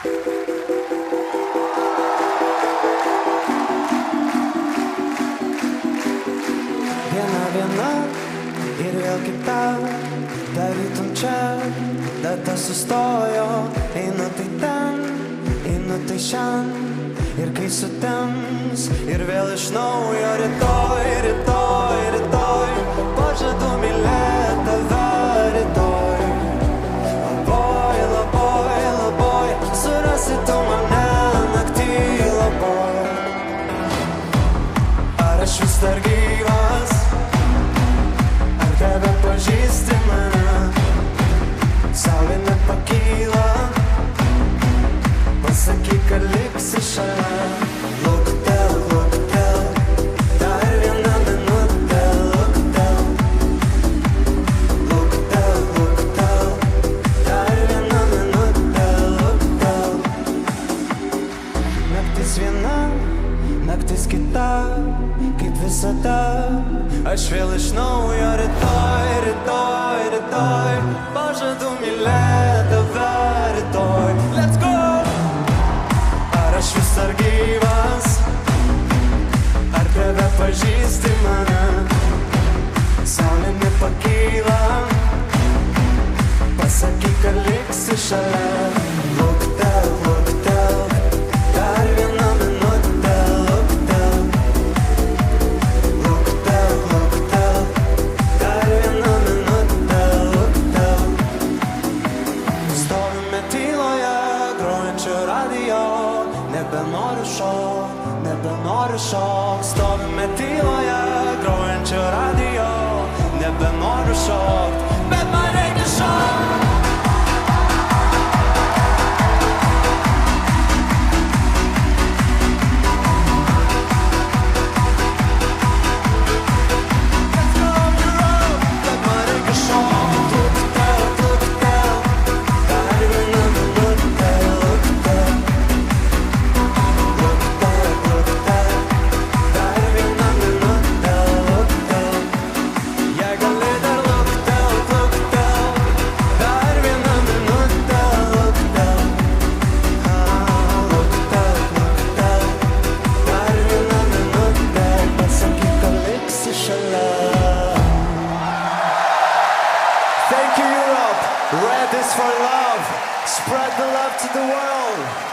Viena ir vėl kita, tarytum čia, data sustojo. Einu tai ten, einu tai šian, ir kai sutems, ir vėl iš naujo rytoj, rytoj, rytoj, pažadu mylėt tave rytoj. Labai, labai, labai, surasi tu mane naktį labai. Ar aš vis dar gyvas? Ar tebe pažįsti mane? Saulė nepakyla, pasakyk, kad liksi šalia. Luktelk, luktelk, dar vieną minutę. Luktelk, luktelk, luktelk, dar vieną minutę. Luktelk. Naktis viena, naktis kita, kaip visada. Aš vėl iš naujo rytoj, rytoj, rytoj, pažadu mylėt tave rytoj. Let's go! Ar aš vis dar gyvas? Ar tebe pažįsti mane? Saulė nepakyla, pasakyk, kad liksi šalia. Luktelk, luktelk, dar vieną minutę. Luktelk, luktelk, luktelk, dar vieną minutę. Luktelk. Stovime tyloje, grojančio radijo. Nebenoriu šok. Stovime tyloje, grojančio radijo. Nebenoriu šok, bet man reikia šok. Thank you, Europe. Red is for love. Spread the love to the world.